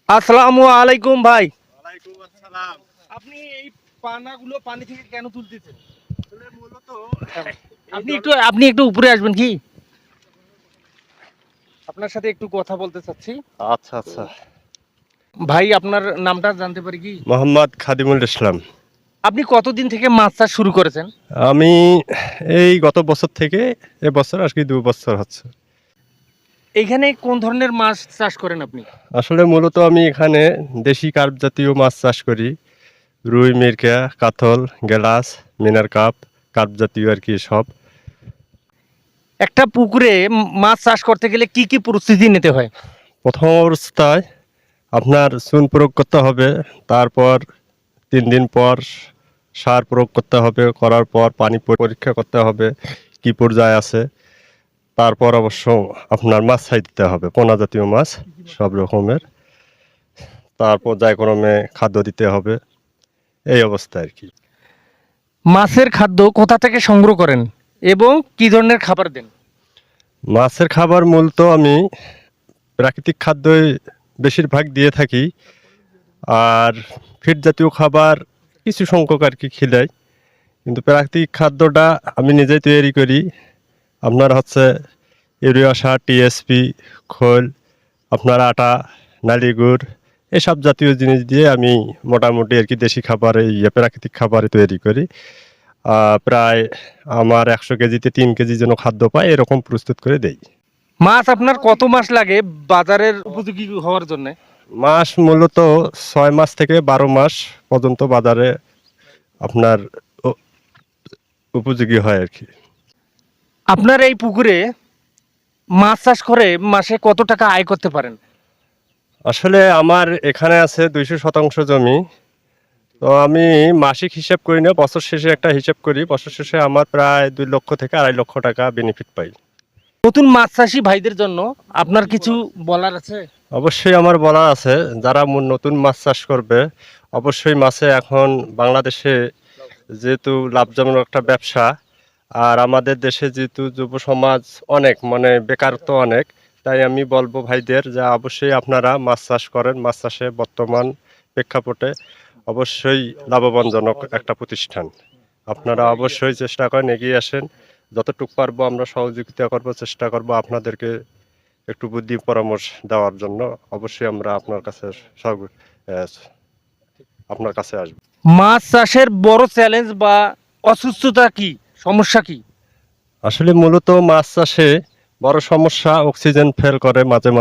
আসসালামু আলাইকুম ভাই। ওয়ালাইকুম আসসালাম। আপনি এই পানাগুলো পানি থেকে কেন তুলতেছেন? আসলে মূলত আপনি একটু উপরে আসবেন কি? আপনার সাথে একটু কথা বলতে চাচ্ছি। আচ্ছা আচ্ছা। ভাই আপনার নামটা জানতে পারি কি? মোহাম্মদ খাদিমুল ইসলাম। আপনি কতদিন থেকে মাছ চাষ শুরু করেছেন? আমি এই গত বছর থেকে এবছর আজকে 2 বছর হচ্ছে। এইখানে কোন ধরনের মাছ চাষ করেন আপনি? আসলে মূলত আমি এখানে দেশি কার্প জাতীয় মাছ চাষ করি। রুই, মিরকা, কাতল, গেলাস, মিনার কার্প জাতীয় আর কি সব। একটা পুকুরে মাছ চাষ করতে গেলে কি কি প্রস্তুতি নিতে হয়? প্রথম অবস্থায় আপনার চুন প্রয়োগ করতে হবে, তারপর 3 দিন পর সার প্রয়োগ করতে হবে, করার পর পানি পরীক্ষা করতে হবে কি পর্যায়ে আছে। তারপর অবশ্য আপনার মাছ ছাই দিতে হবে, পোনা জাতীয় মাছ সব রকমের। তারপর পর্যায়ক্রমে খাদ্য দিতে হবে, এই অবস্থা আর কি। মাছের খাদ্য কোথা থেকে সংগ্রহ করেন এবং কি ধরনের খাবার দেন? মাছের খাবার মূলত আমি প্রাকৃতিক খাদ্যই বেশিরভাগ দিয়ে থাকি, আর ফিড জাতীয় খাবার কিছু সংখ্যক আর কি খিলাই। কিন্তু প্রাকৃতিক খাদ্যটা আমি নিজেই তৈরি করি। আপনার হচ্ছে ইউরিয়া সার, টিএসপি, খোল, আপনার আটা, নালি গুড়, এসব জাতীয় জিনিস দিয়ে আমি মোটামুটি আর কি দেশি খাবার, এই প্রাকৃতিক খাবার তৈরি করি। প্রায় আমার 100 কেজিতে 3 কেজি যেন খাদ্য পায় এরকম প্রস্তুত করে দেই। মাছ আপনার কত মাস লাগে বাজারের উপযোগী হওয়ার জন্য? মাস মূলত 6 মাস থেকে 12 মাস পর্যন্ত বাজারে আপনার উ- উপযোগী হয় আর কি। আপনার এই পুকুরে মাছ চাষ করে মাসে কত টাকা আয় করতে পারেন? আসলে আমার এখানে আছে 200 শতাংশ জমি। তো আমি মাসিক হিসাব করি না, বছর শেষে একটা হিসাব করি। বছর শেষে আমার প্রায় 2 লক্ষ থেকে 2.5 লক্ষ টাকা বেনিফিট পাই। নতুন মাছ চাষী ভাইদের জন্য আপনার কিছু বলার আছে? অবশ্যই আমার বলা আছে, যারা নতুন মাছ চাষ করবে অবশ্যই মাছে এখন বাংলাদেশে যেহেতু লাভজনক একটা ব্যবসা, আর আমাদের দেশে যেহেতু যুব সমাজ অনেক, মানে বেকারত্ব অনেক, তাই আমি বলবো ভাইদের যে অবশ্যই আপনারা মাছ চাষ করেন। মাছ চাষে বর্তমান প্রেক্ষাপটে অবশ্যই লাভবানজনক একটা প্রতিষ্ঠান। আপনারা অবশ্যই চেষ্টা করেন, এগিয়ে আসেন। যতটুকু পারবো আমরা সহযোগিতা করব, চেষ্টা করব আপনাদেরকে একটু বুদ্ধি পরামর্শ দেওয়ার জন্য। অবশ্যই আমরা আপনার কাছে আহ, আপনার কাছে আসবো। মাছ চাষের বড় চ্যালেঞ্জ বা অসুস্থতা কি, সমস্যা কি? আসলে মূলত মাছ চাষে বড় সমস্যা অক্সিজেন ফেল করে মাঝে মাঝে।